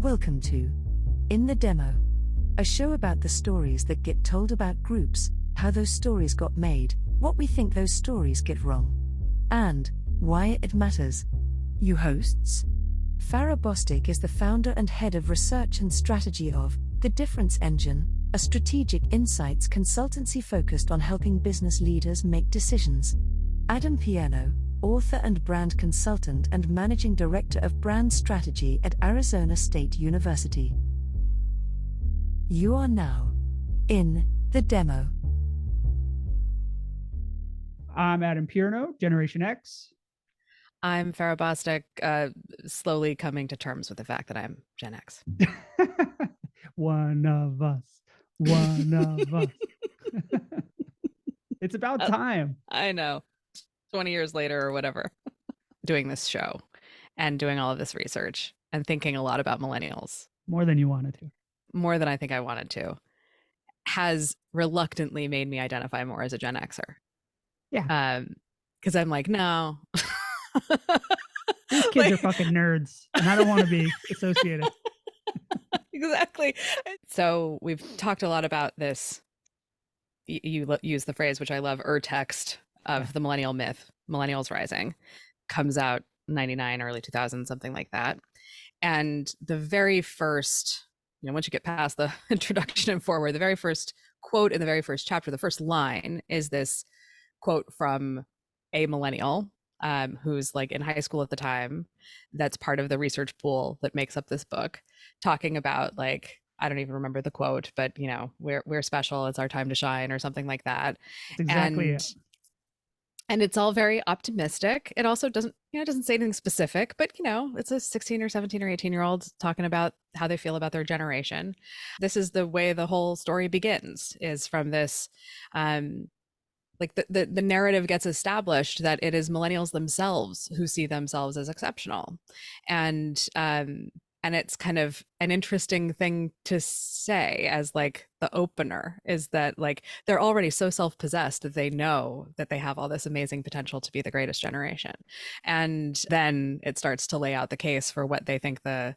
Welcome to In the Demo, a show about the stories that get told about groups, how those stories got made, what we think those stories get wrong, and why it matters. You hosts. Farrah Bostic is the founder and head of research and strategy of The Difference Engine, a strategic insights consultancy focused on helping business leaders make decisions. Adam Pierno, author and brand consultant and managing director of brand strategy at Arizona State University. You are now in the demo. I'm Adam Pierno, Generation X. I'm Farrah Bostic, slowly coming to terms with the fact that I'm Gen X. One of us. One of us. It's about time. I know. 20 years later or whatever, doing this show and doing all of this research and thinking a lot about millennials. More than you wanted to. More than I think I wanted to. Has reluctantly made me identify more as a Gen Xer. Yeah. Because I'm like, no. These kids are fucking nerds, and I don't want to be associated. Exactly. So we've talked a lot about this. You use the phrase, which I love, text of the Millennial Myth, Millennials Rising, comes out 99, early 2000, something like that. And the very first, once you get past the introduction and forward, the very first quote in the very first chapter, the first line is this quote from a millennial who's like in high school at the time, that's part of the research pool that makes up this book, talking about like, I don't even remember the quote, but we're special, it's our time to shine, or something like that. That's exactly it. And it's all very optimistic. It also doesn't say anything specific, but it's a 16 or 17 or 18-year-old talking about how they feel about their generation. This is the way the whole story begins, is from this like the narrative gets established that it is millennials themselves who see themselves as exceptional. And it's kind of an interesting thing to say as like the opener, is that like they're already so self-possessed that they know that they have all this amazing potential to be the greatest generation. And then it starts to lay out the case for what they think the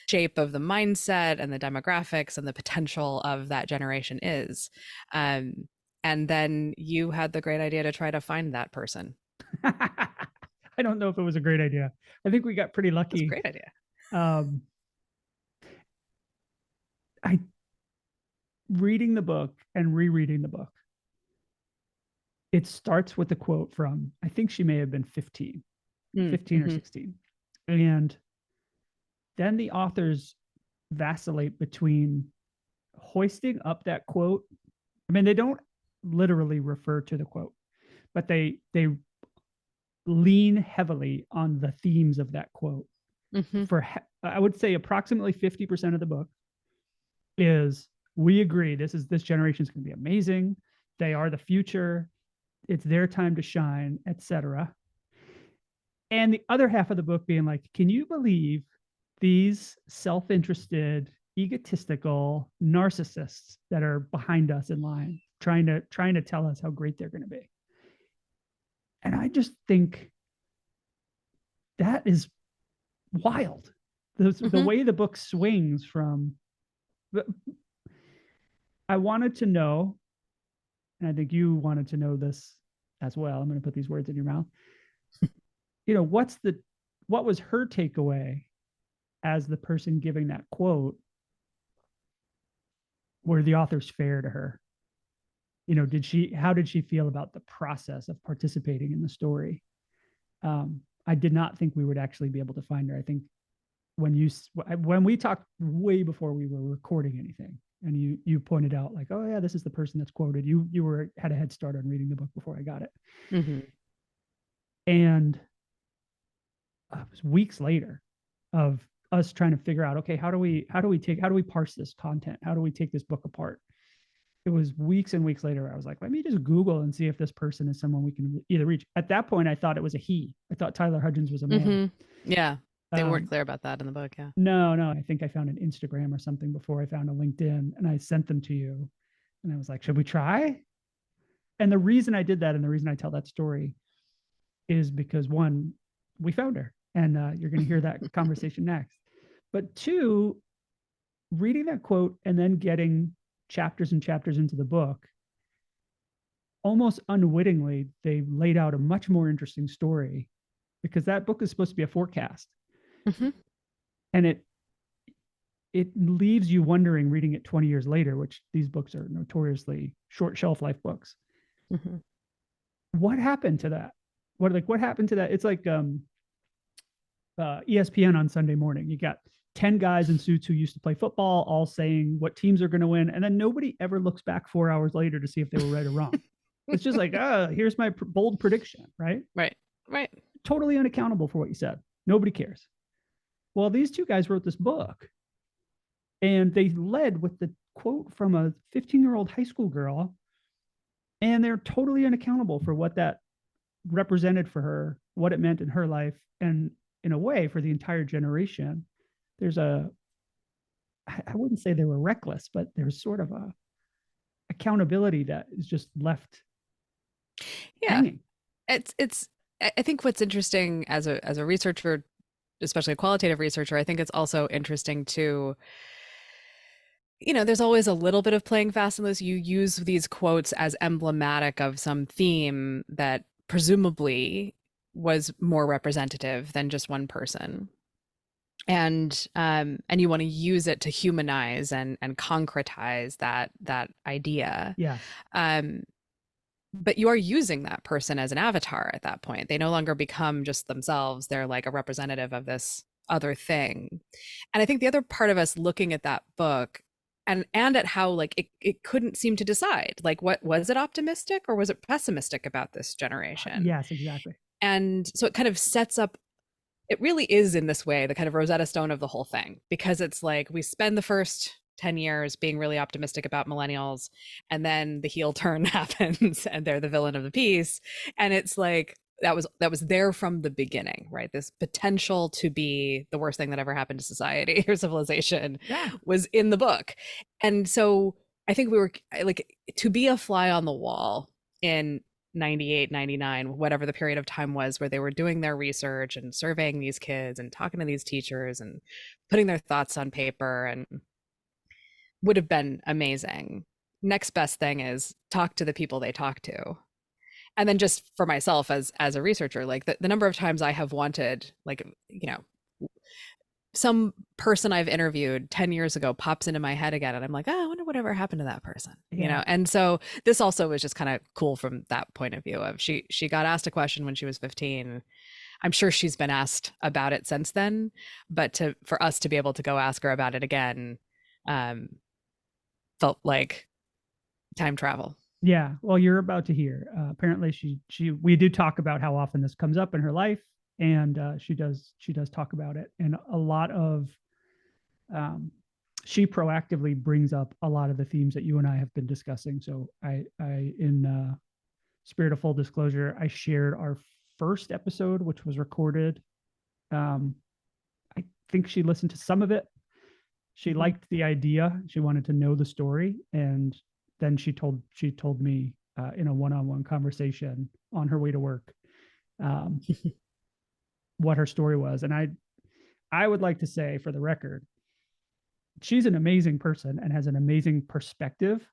shape of the mindset and the demographics and the potential of that generation is. And then you had the great idea to try to find that person. I don't know if it was a great idea. I think we got pretty lucky. It's a great idea. Reading the book and rereading the book, it starts with a quote from, I think she may have been 15 or 16. And then the authors vacillate between hoisting up that quote. I mean, they don't literally refer to the quote, but they lean heavily on the themes of that quote. For, I would say, approximately 50% of the book is, we agree this generation is going to be amazing, they are the future, it's their time to shine, etc. And the other half of the book being like, can you believe these self-interested, egotistical narcissists that are behind us in line, trying to tell us how great they're going to be? And I just think that is wild. The way the book swings from, I wanted to know, and I think you wanted to know this as well, I'm going to put these words in your mouth. What was her takeaway as the person giving that quote? Were the authors fair to her? How did she feel about the process of participating in the story? I did not think we would actually be able to find her. I think when we talked way before we were recording anything, and you pointed out like, oh yeah, this is the person that's quoted, you had a head start on reading the book before I got it. And it was weeks later of us trying to figure out, okay, how do we parse this content? How do we take this book apart? It was weeks and weeks later, I was like, let me just Google and see if this person is someone we can either reach. At that point, I thought it was a he. I thought Tyler Hudgens was a man. Yeah. They weren't clear about that in the book. Yeah. No. I think I found an Instagram or something before I found a LinkedIn, and I sent them to you. And I was like, should we try? And the reason I did that, and the reason I tell that story, is because one, we found her, and you're going to hear that conversation next. But two, reading that quote and then getting chapters and chapters into the book, almost unwittingly, they laid out a much more interesting story, because that book is supposed to be a forecast. Mm-hmm. And it leaves you wondering, reading it 20 years later, which these books are notoriously short shelf life books. Mm-hmm. What happened to that? What happened to that? It's like ESPN on Sunday morning. You got 10 guys in suits who used to play football, all saying what teams are going to win. And then nobody ever looks back 4 hours later to see if they were right or wrong. It's just like, here's my bold prediction, right? Right. Totally unaccountable for what you said. Nobody cares. Well, these two guys wrote this book, and they led with the quote from a 15-year-old high school girl, and they're totally unaccountable for what that represented for her, what it meant in her life, and in a way for the entire generation. There's I wouldn't say they were reckless, but there's sort of a accountability that is just left hanging. It's I think what's interesting as a researcher, especially a qualitative researcher, I think it's also interesting to, there's always a little bit of playing fast and loose. You use these quotes as emblematic of some theme that presumably was more representative than just one person. And you want to use it to humanize and concretize that idea. Yeah. But you are using that person as an avatar at that point. They no longer become just themselves. They're like a representative of this other thing. And I think the other part of us looking at that book and at how like it couldn't seem to decide, like, what was it, optimistic or was it pessimistic about this generation? Yes, exactly. And so it kind of sets up, it really is in this way the kind of Rosetta Stone of the whole thing, because it's like we spend the first 10 years being really optimistic about millennials, and then the heel turn happens and they're the villain of the piece. And it's like that was there from the beginning, right? This potential to be the worst thing that ever happened to society or civilization was in the book. And so I think we were like, to be a fly on the wall in 98, 99, whatever the period of time was where they were doing their research and surveying these kids and talking to these teachers and putting their thoughts on paper, and would have been amazing. Next best thing is talk to the people they talk to. And then just for myself as a researcher, like the number of times I have wanted, like, some person I've interviewed 10 years ago pops into my head again, and I'm like, I wonder whatever happened to that person, And so this also was just kind of cool from that point of view of she got asked a question when she was 15. I'm sure she's been asked about it since then, but for us to be able to go ask her about it again felt like time travel. Yeah, well, you're about to hear. Apparently, we do talk about how often this comes up in her life, and she does talk about it, and a lot of she proactively brings up a lot of the themes that you and I have been discussing. So I in spirit of full disclosure, I shared our first episode, which was recorded. I think she listened to some of it. She liked the idea. She wanted to know the story, and then she told me in a one-on-one conversation on her way to work what her story was. And I would like to say, for the record, she's an amazing person and has an amazing perspective.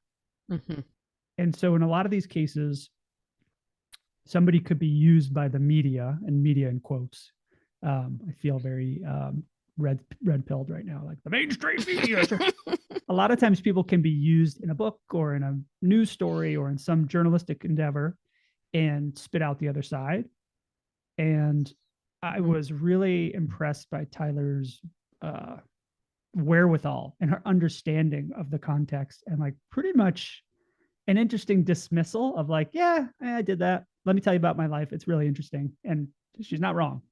Mm-hmm. And so in a lot of these cases, somebody could be used by the media, and media in quotes. I feel very red pilled right now, like the mainstream media. A lot of times people can be used in a book or in a news story or in some journalistic endeavor and spit out the other side. And I was really impressed by Tyler's wherewithal and her understanding of the context, and like pretty much an interesting dismissal of like, yeah, I did that. Let me tell you about my life. It's really interesting. And she's not wrong.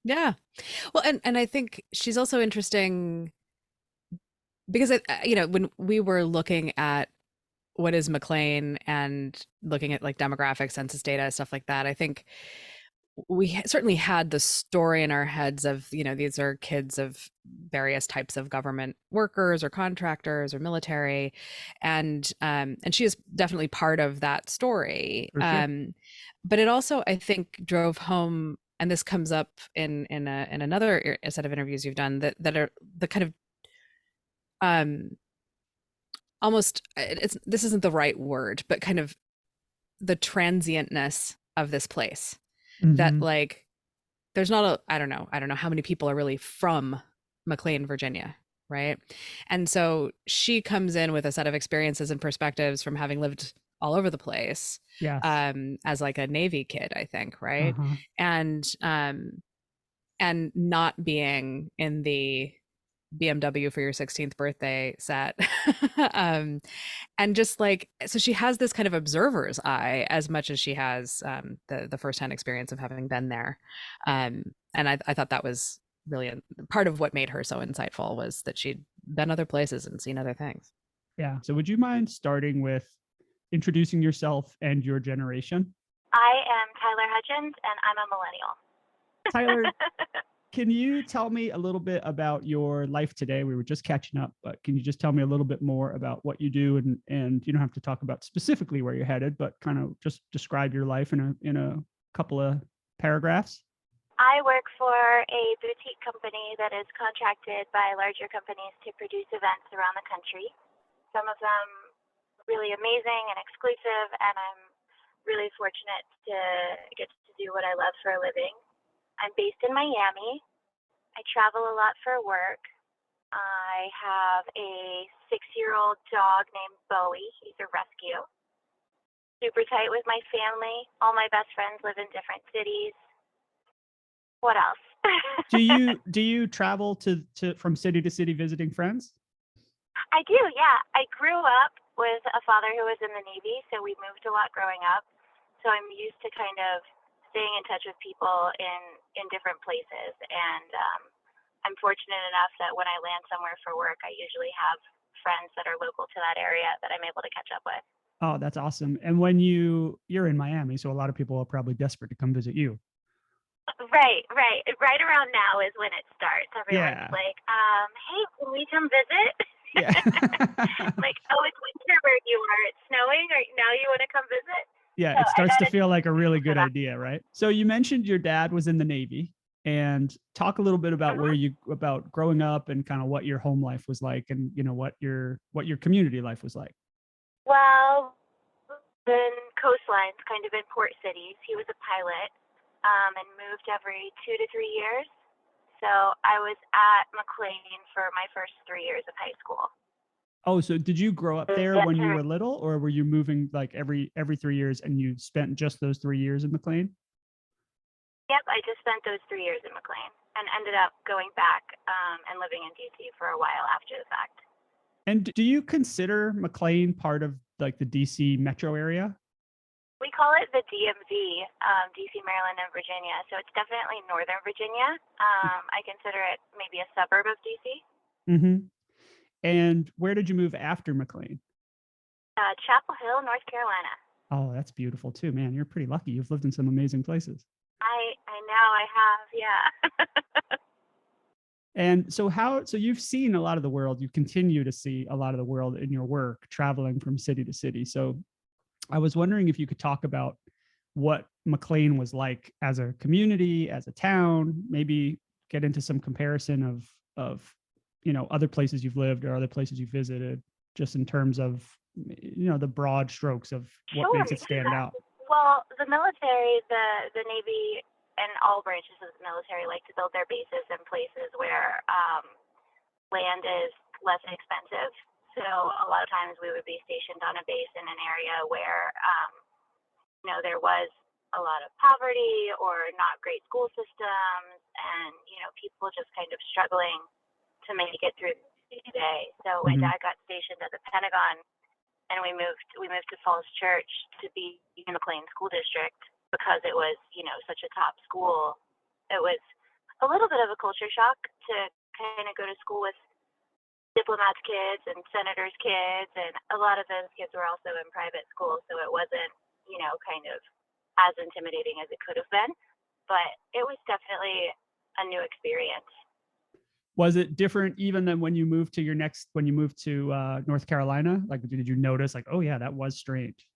Yeah. Well, and I think she's also interesting because, when we were looking at what is McLean and looking at like demographics, census data, stuff like that, I think we certainly had the story in our heads of, these are kids of various types of government workers or contractors or military. And she is definitely part of that story. Sure. But it also, I think, drove home, and this comes up in another set of interviews you've done, that are the kind of almost, this isn't the right word, but kind of the transientness of this place. That like there's not I don't know how many people are really from McLean, Virginia, right? And so she comes in with a set of experiences and perspectives from having lived all over the place. Yes. As like a Navy kid, I think, right? Uh-huh. And not being in the BMW for your 16th birthday set. And just like, so she has this kind of observer's eye as much as she has the firsthand experience of having been there. And I thought that was really part of what made her so insightful, was that she'd been other places and seen other things. Yeah. So would you mind starting with introducing yourself and your generation? I am Tyler Hutchins, and I'm a millennial. Tyler, can you tell me a little bit about your life today? We were just catching up, but can you just tell me a little bit more about what you do? And you don't have to talk about specifically where you're headed, but kind of just describe your life in a couple of paragraphs. I work for a boutique company that is contracted by larger companies to produce events around the country. Some of them really amazing and exclusive, and I'm really fortunate to get to do what I love for a living. I'm based in Miami. I travel a lot for work. I have a 6-year-old dog named Bowie. He's a rescue. Super tight with my family. All my best friends live in different cities. What else? Do you travel to from city to city visiting friends? I do, yeah. I grew up with a father who was in the Navy, so we moved a lot growing up. So I'm used to kind of staying in touch with people in different places. And I'm fortunate enough that when I land somewhere for work, I usually have friends that are local to that area that I'm able to catch up with. Oh, that's awesome. And when you're in Miami, so a lot of people are probably desperate to come visit you. Right. Right around now is when it starts. Everyone's like, hey, can we come visit? Yeah. Like, oh, it's winter where you are. It's snowing. Or now you want to come visit? Yeah, it starts to feel like a really good idea, right? So you mentioned your dad was in the Navy, and talk a little bit about about growing up and kind of what your home life was like, and what your community life was like. Well, the coastlines, kind of in port cities. He was a pilot, and moved every 2 to 3 years. So I was at McLean for my first 3 years of high school. Oh, so did you grow up there when you were little, or were you moving like every 3 years and you spent just those 3 years in McLean? Yep, I just spent those 3 years in McLean and ended up going back and living in DC for a while after the fact. And do you consider McLean part of like the DC metro area? We call it the DMV, DC, Maryland, and Virginia. So it's definitely Northern Virginia. I consider it maybe a suburb of DC. Mm-hmm. And where did you move after McLean? Chapel Hill, North Carolina. Oh, that's beautiful too, man. You're pretty lucky. You've lived in some amazing places. I know I have, yeah. And so you've seen a lot of the world. You continue to see a lot of the world in your work, traveling from city to city. So I was wondering if you could talk about what McLean was like as a community, as a town, maybe get into some comparison of other places you've lived or other places you've visited, just in terms of the broad strokes of what makes it stand out. Well, the military, the Navy, and all branches of the military like to build their bases in places where land is less expensive. So a lot of times we would be stationed on a base in an area where there was a lot of poverty or not great school systems, and people just kind of struggling to make it through the day. So my dad got stationed at the Pentagon, and we moved to Falls Church to be in the McLean School District because it was such a top school. It was a little bit of a culture shock to kind of go to school with diplomats' kids and senators' kids, and a lot of those kids were also in private school, so it wasn't kind of as intimidating as it could have been, but it was definitely a new experience. Was it different even than when you moved to North Carolina? Like, did you notice like, oh yeah, that was strange?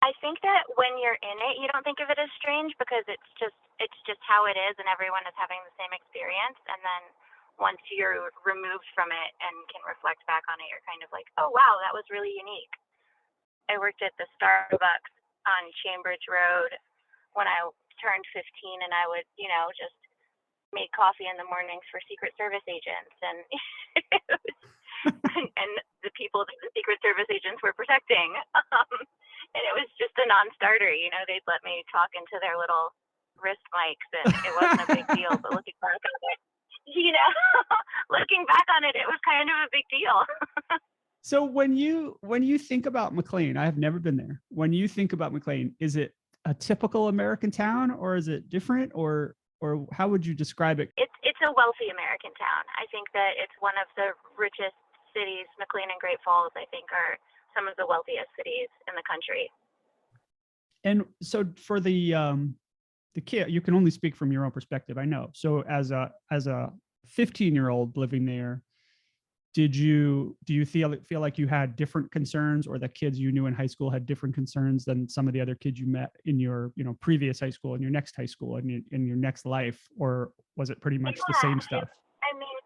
I think that when you're in it, you don't think of it as strange because it's just how it is, and everyone is having the same experience. And then once you're removed from it and can reflect back on it, you're kind of like, oh wow, that was really unique. I worked at the Starbucks on Chambers Road when I turned 15, and I would, just make coffee in the mornings for Secret Service agents, and and the people that the Secret Service agents were protecting. And it was just a non-starter. They'd let me talk into their little wrist mics, and it wasn't a big deal. But looking back on it, it was kind of a big deal. So when you think about McLean, I have never been there. When you think about McLean, is it a typical American town, or is it different, or how would you describe it? It's a wealthy American town. I think that it's one of the richest cities. McLean and Great Falls, I think, are some of the wealthiest cities in the country. And so for the kid, you can only speak from your own perspective, I know. So as a 15-year-old living there, do you feel like you had different concerns, or the kids you knew in high school had different concerns than some of the other kids you met in your previous high school, in your next high school, and in your next life, or was it pretty much the same stuff? I mean,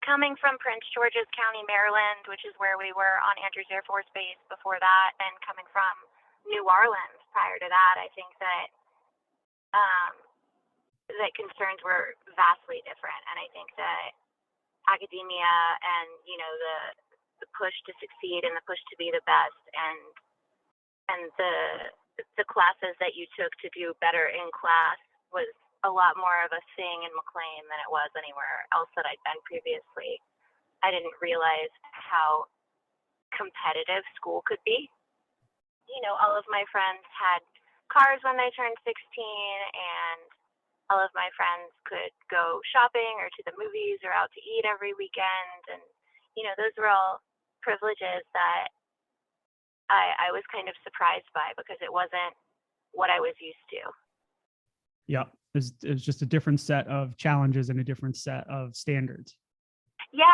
coming from Prince George's County, Maryland, which is where we were on Andrews Air Force Base before that, and coming from New Orleans prior to that, I think that that concerns were vastly different. And I think that academia and the push to succeed and the push to be the best, and the classes that you took to do better in class was a lot more of a thing in McLean than it was anywhere else that I'd been previously. I didn't realize how competitive school could be. All of my friends had cars when they turned 16, and all of my friends could go shopping or to the movies or out to eat every weekend. And, those were all privileges that I was kind of surprised by, because it wasn't what I was used to. Yeah, it was just a different set of challenges and a different set of standards. Yeah,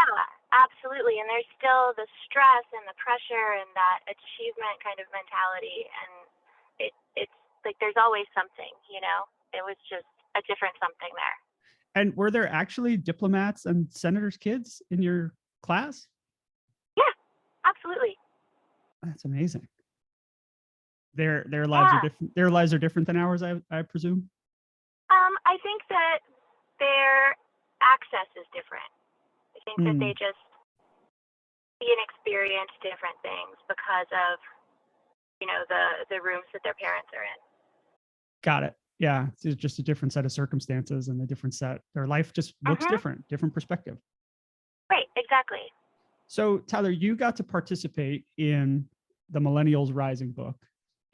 absolutely. And there's still the stress and the pressure and that achievement kind of mentality. And it's like there's always something, It was just a different something there. And were there actually diplomats and senators' kids in your class? Yeah, absolutely. That's amazing. Their lives are different. Their lives are different than ours, I presume. I think that their access is different. I think that they just see and experience different things because of the rooms that their parents are in. Got it. Yeah, it's just a different set of circumstances and a different set. Their life just looks different perspective. Right, exactly. So Tyler, you got to participate in the Millennials Rising book,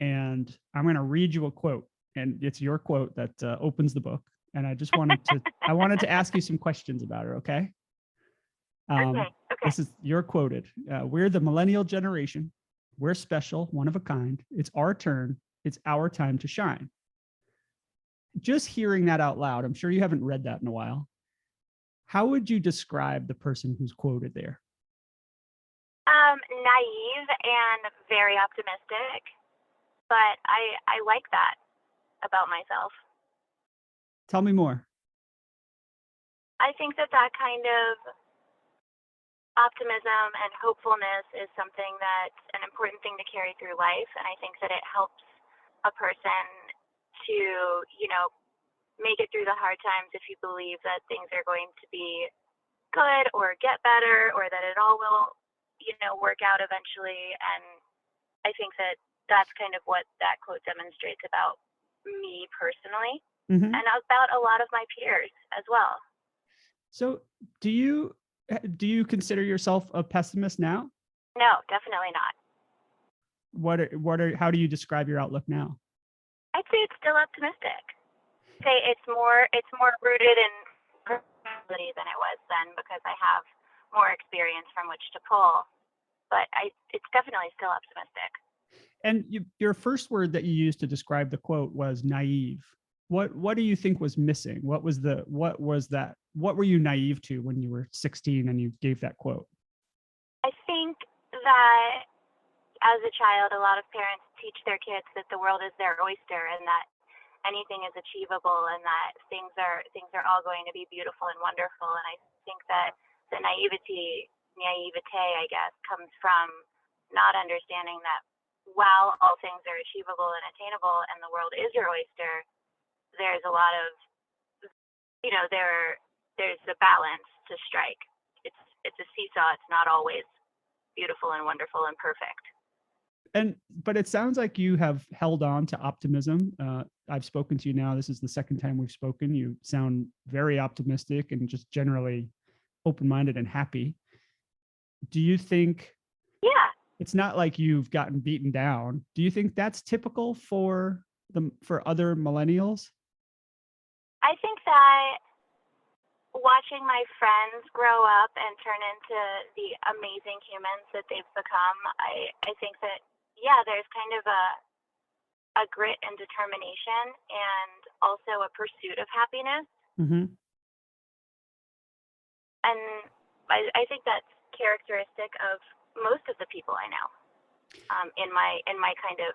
and I'm going to read you a quote, and it's your quote that opens the book. And I just wanted to ask you some questions about it. Okay. Okay. This is you're quoted. We're the millennial generation. We're special, one of a kind. It's our turn. It's our time to shine. Just hearing that out loud, I'm sure you haven't read that in a while. How would you describe the person who's quoted there? Naive and very optimistic, but I like that about myself. Tell me more. I think that kind of optimism and hopefulness is something that's an important thing to carry through life, and I think that it helps a person to, make it through the hard times if you believe that things are going to be good or get better, or that it all will, work out eventually. And I think that that's kind of what that quote demonstrates about me personally, and about a lot of my peers as well. So do you consider yourself a pessimist now? No, definitely not. How do you describe your outlook now? I'd say it's still optimistic. I'd say it's more rooted in personality than it was then, because I have more experience from which to pull. But it's definitely still optimistic. And your first word that you used to describe the quote was naive. What do you think was missing? What was that? What were you naive to when you were 16 and you gave that quote? I think that as a child, a lot of parents teach their kids that the world is their oyster, and that anything is achievable and that things are all going to be beautiful and wonderful. And I think that the naivete, I guess, comes from not understanding that while all things are achievable and attainable and the world is your oyster, there's a lot of, there's a balance to strike. It's a seesaw. It's not always beautiful and wonderful and perfect. But it sounds like you have held on to optimism. I've spoken to you now. This is the second time we've spoken. You sound very optimistic and just generally open-minded and happy. Do you think? Yeah. It's not like you've gotten beaten down. Do you think that's typical for other millennials? I think that watching my friends grow up and turn into the amazing humans that they've become, I think that, yeah, there's kind of a grit and determination and also a pursuit of happiness. Mm-hmm. And I think that's characteristic of most of the people I know in my kind of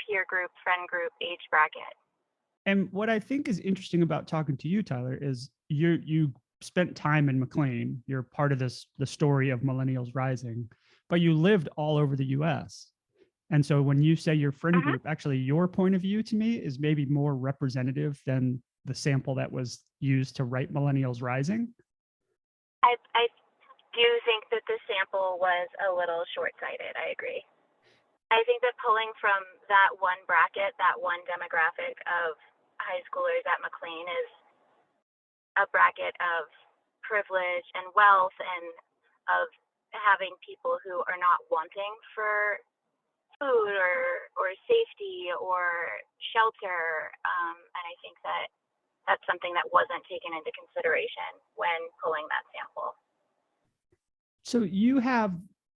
peer group, friend group, age bracket. And what I think is interesting about talking to you, Tyler, is you spent time in McLean. You're part of the story of Millennials Rising, but you lived all over the US. And so when you say your friend group, actually your point of view to me is maybe more representative than the sample that was used to write Millennials Rising. I do think that the sample was a little short-sighted. I agree. I think that pulling from that one bracket, that one demographic of high schoolers at McLean is a bracket of privilege and wealth and of having people who are not wanting for food or safety or shelter. And I think that that's something that wasn't taken into consideration when pulling that sample. So you have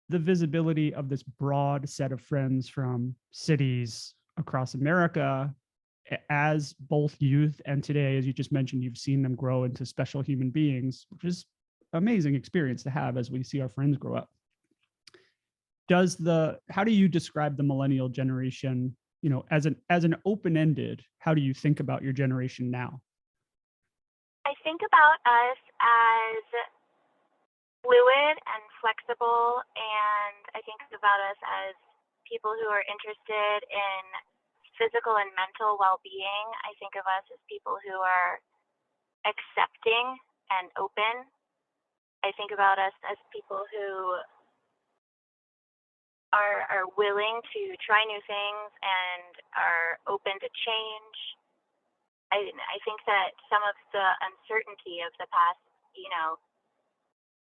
the visibility of this broad set of friends from cities across America as both youth and today, as you just mentioned, you've seen them grow into special human beings, which is an amazing experience to have as we see our friends grow up. How do you describe the millennial generation, as an open-ended, how do you think about your generation now? I think about us as fluid and flexible, and I think about us as people who are interested in physical and mental well-being. I think of us as people who are accepting and open. I think about us as people who are willing to try new things and are open to change. I think that some of the uncertainty of the past,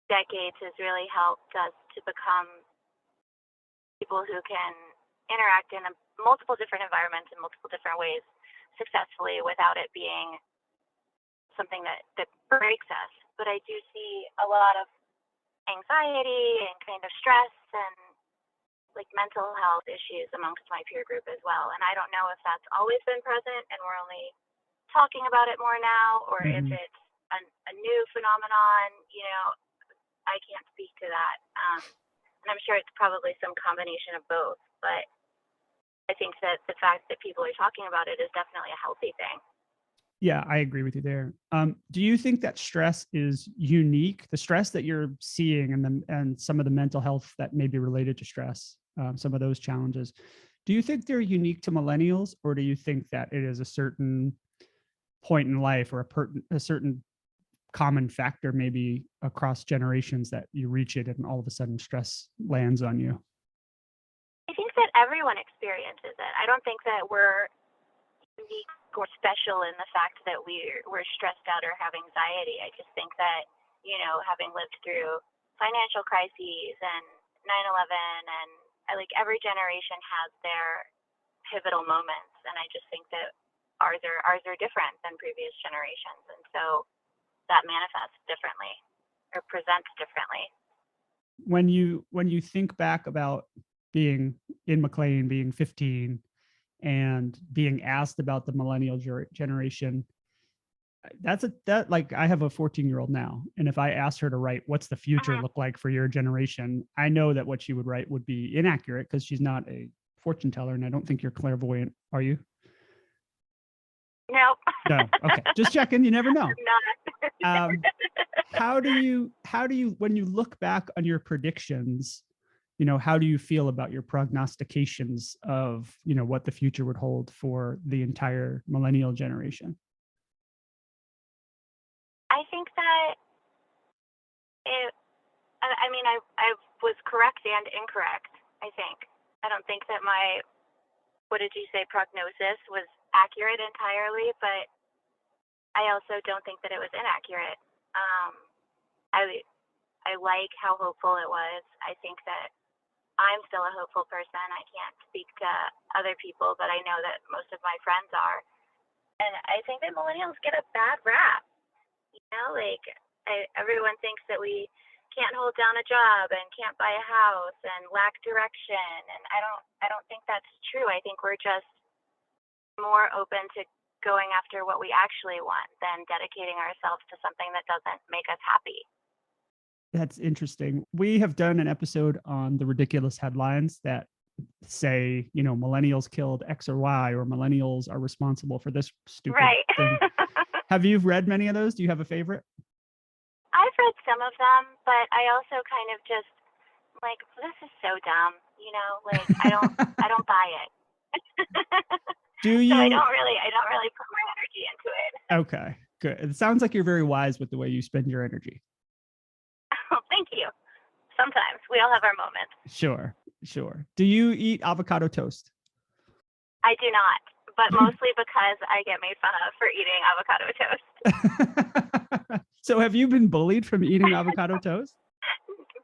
decades has really helped us to become people who can interact in multiple different environments in multiple different ways successfully without it being something that breaks us. But I do see a lot of anxiety and kind of stress and like mental health issues amongst my peer group as well. And I don't know if that's always been present and we're only talking about it more now, or if it's a new phenomenon. I can't speak to that. And I'm sure it's probably some combination of both, but I think that the fact that people are talking about it is definitely a healthy thing. Yeah, I agree with you there. Do you think that stress is unique, the stress that you're seeing and some of the mental health that may be related to stress, some of those challenges, do you think they're unique to millennials, or do you think that it is a certain point in life or a certain common factor maybe across generations that you reach it and all of a sudden stress lands on you? I think that everyone experiences it. I don't think that we're unique or special in the fact that we're stressed out or have anxiety. I just think that, having lived through financial crises and 9/11 and like every generation has their pivotal moments. And I just think that ours are different than previous generations. And so that manifests differently or presents differently. When you think back about being in McLean, being 15 and being asked about the millennial generation, I have a 14-year-old now. And if I asked her to write, what's the future look like for your generation? I know that what she would write would be inaccurate because she's not a fortune teller. And I don't think you're clairvoyant, are you? Nope. No. Okay. Just checking. You never know. Not. How do you, when you look back on your predictions, how do you feel about your prognostications of, what the future would hold for the entire millennial generation? I think that I was correct and incorrect, I think. I don't think that my, what did you say, prognosis was accurate entirely, but I also don't think that it was inaccurate. I like how hopeful it was. I think that I'm still a hopeful person. I can't speak to other people, but I know that most of my friends are. And I think that millennials get a bad rap. Everyone thinks that we can't hold down a job and can't buy a house and lack direction. And I don't think that's true. I think we're just more open to going after what we actually want than dedicating ourselves to something that doesn't make us happy. That's interesting. We have done an episode on the ridiculous headlines that say, millennials killed X or Y, or millennials are responsible for this stupid thing. Have you read many of those? Do you have a favorite? I've read some of them, but I also kind of just like, this is so dumb, I don't buy it. Do you? So I don't really put my energy into it. Okay, good. It sounds like you're very wise with the way you spend your energy. Oh, thank you. Sometimes we all have our moments. Sure. Do you eat avocado toast? I do not, but mostly because I get made fun of for eating avocado toast. So have you been bullied from eating avocado toast?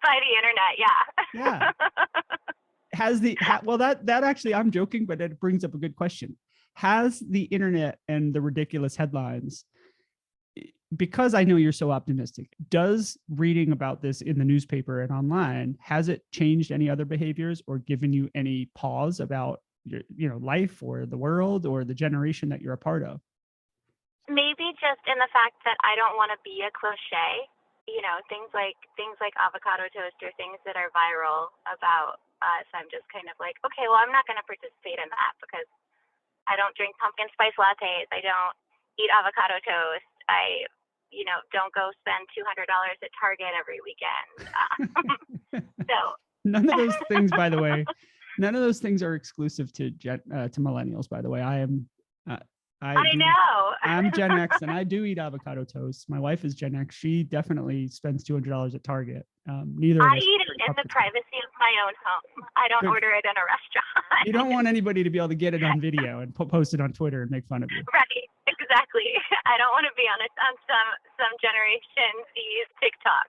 By the internet, yeah. Yeah. Well, that actually, I'm joking, but it brings up a good question. Has the internet and the ridiculous headlines, because I know you're so optimistic, does reading about this in the newspaper and online, has it changed any other behaviors or given you any pause about your life or the world or the generation that you're a part of? Maybe just in the fact that I don't want to be a cliche. Things like avocado toast or things that are viral about us. I'm just kind of like, okay, well, I'm not going to participate in that because I don't drink pumpkin spice lattes. I don't eat avocado toast. I don't go spend $200 at Target every weekend. So none of those things, by the way, none of those things are exclusive to millennials. By the way, I know I'm Gen X and I do eat avocado toast. My wife is Gen X. She definitely spends $200 at Target. Neither. I eat it in the privacy of my own home. I don't order it in a restaurant. You don't want anybody to be able to get it on video and post it on Twitter and make fun of you. Right. Exactly. I don't want to be on some Generation Z's TikTok.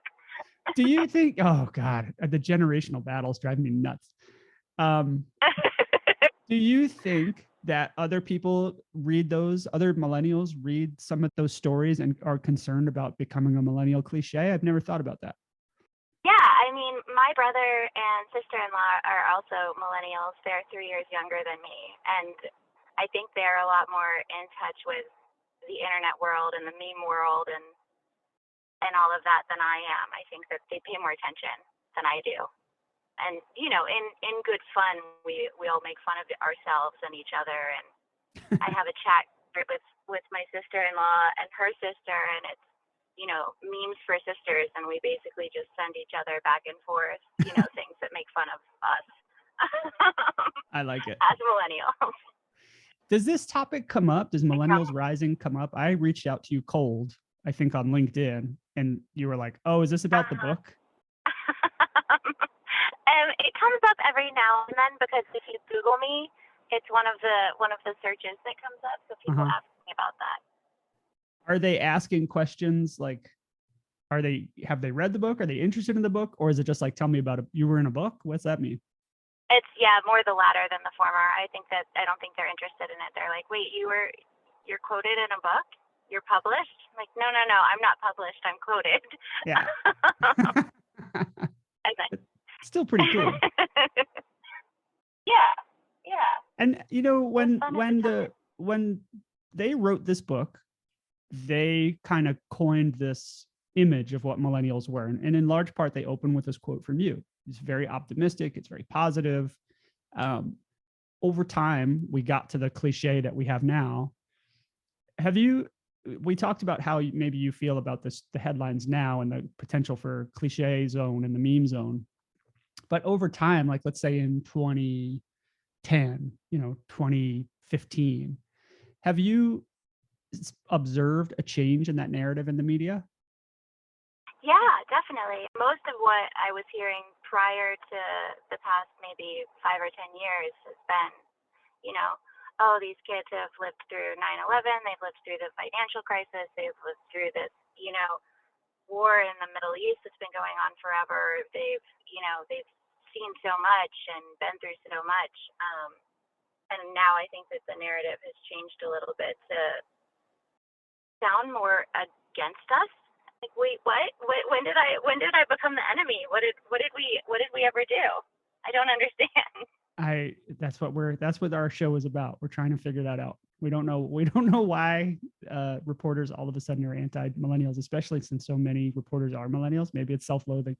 Do you think? Oh God, the generational battles drive me nuts. Do you think that other people other millennials read some of those stories and are concerned about becoming a millennial cliche? I've never thought about that. Yeah, I mean, my brother and sister-in-law are also millennials. They're 3 years younger than me, and I think they're a lot more in touch with the internet world and the meme world and all of that than I am. I think that they pay more attention than I do. And, in good fun, we all make fun of ourselves and each other. And I have a chat with my sister-in-law and her sister, and it's, memes for sisters. And we basically just send each other back and forth, things that make fun of us. I like it. As millennials. Does this topic come up? Does Millennials Rising come up? I reached out to you cold, I think on LinkedIn, and you were like, oh, is this about the book? It comes up every now and then because if you Google me, it's one of the searches that comes up. So people ask me about that. Are they asking questions like, have they read the book? Are they interested in the book? Or is it just like, tell me about it? You were in a book? What's that mean? It's more the latter than the former. I don't think they're interested in it. They're like, wait, you're quoted in a book? You're published? I'm like, no, I'm not published. I'm quoted. Yeah. It's still pretty cool. Yeah. And when they wrote this book, they kind of coined this image of what millennials were. And in large part, they open with this quote from you. It's very optimistic. It's very positive. Over time, we got to the cliche that we have now. We talked about how maybe you feel about the headlines now and the potential for cliche zone and the meme zone. But over time, like let's say in 2010, 2015, have you observed a change in that narrative in the media? Yeah, definitely. Most of what I was hearing prior to the past maybe 5 or 10 years has been, oh, these kids have lived through 9/11, they've lived through the financial crisis, they've lived through this, war in the Middle East that's been going on forever. They've seen so much and been through so much. And now I think that the narrative has changed a little bit to sound more against us. Like, wait, what? When did I become the enemy? What did we ever do? I don't understand. That's what our show is about. We're trying to figure that out. We don't know why reporters all of a sudden are anti-millennials, especially since so many reporters are millennials. Maybe it's self-loathing.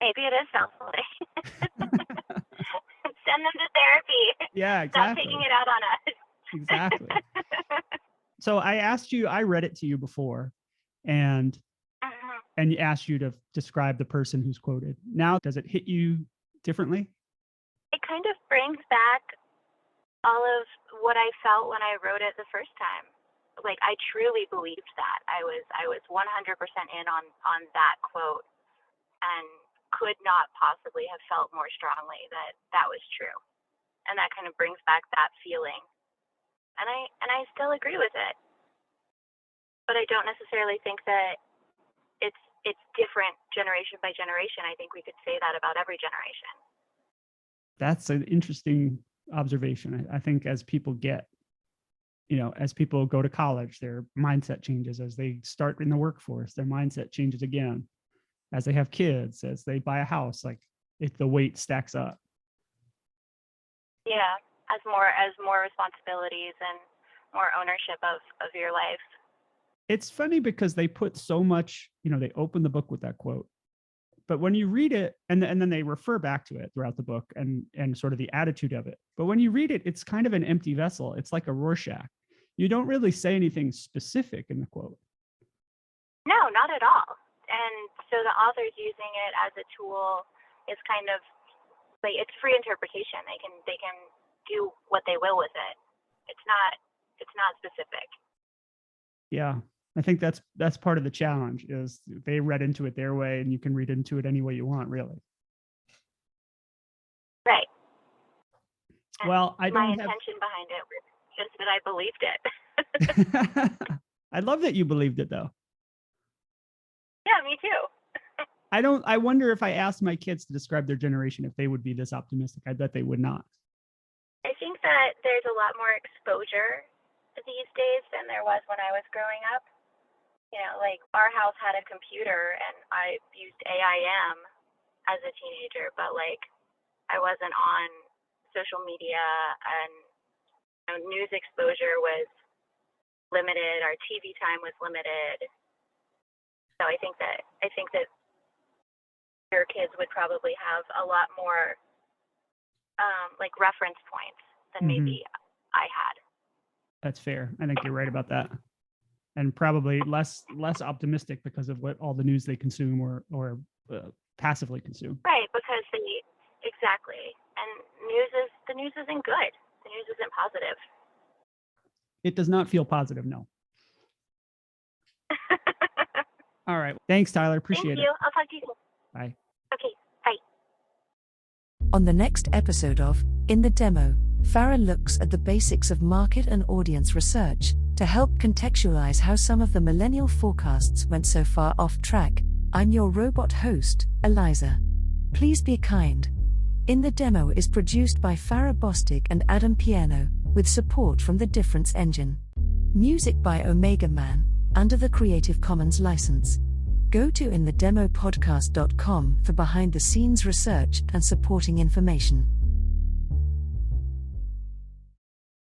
Maybe it is self-loathing. Send them to therapy. Yeah, exactly. Stop taking it out on us. Exactly. So I read it to you before, and asked you to describe the person who's quoted. Now, does it hit you differently? It kind of brings back all of what I felt when I wrote it the first time. Like, I truly believed that. I was 100% in on that quote, and could not possibly have felt more strongly that was true. And that kind of brings back that feeling. And I still agree with it. But I don't necessarily think that it's different generation by generation. I think we could say that about every generation. That's an interesting observation. I think as people as people go to college, their mindset changes. As they start in the workforce, their mindset changes again. As they have kids, as they buy a house, the weight stacks up. Yeah, as more responsibilities and more ownership of your life. It's funny because they put so much, they open the book with that quote, but when you read it, and then they refer back to it throughout the book and sort of the attitude of it. But when you read it, it's kind of an empty vessel. It's like a Rorschach. You don't really say anything specific in the quote. No, not at all. And so the author's using it as a tool. It's kind of like, it's free interpretation. They can do what they will with it. It's not specific. Yeah. I think that's part of the challenge is they read into it their way, and you can read into it any way you want, really. Right. And well, my intention behind it was just that I believed it. I love that you believed it, though. Yeah, me too. I wonder if I asked my kids to describe their generation, if they would be this optimistic. I bet they would not. I think that there's a lot more exposure these days than there was when I was growing up. Like, our house had a computer, and I used AIM as a teenager, but I wasn't on social media, and news exposure was limited. Our TV time was limited. So I think that your kids would probably have a lot more reference points than maybe I had. That's fair. I think you're right about that. And probably less optimistic because of what all the news they consume or passively consume. Right, because exactly. And the news isn't good. The news isn't positive. It does not feel positive, no. All right. Thanks, Tyler. Appreciate it. Thank you. I'll talk to you soon. Bye. Okay, bye. On the next episode of In the Demo, Farrah looks at the basics of market and audience research to help contextualize how some of the millennial forecasts went so far off track. I'm your robot host, Eliza. Please be kind. In the Demo is produced by Farrah Bostic and Adam Pierno, with support from the Difference Engine. Music by Omega Man, under the Creative Commons license. Go to inthedemopodcast.com for behind-the-scenes research and supporting information.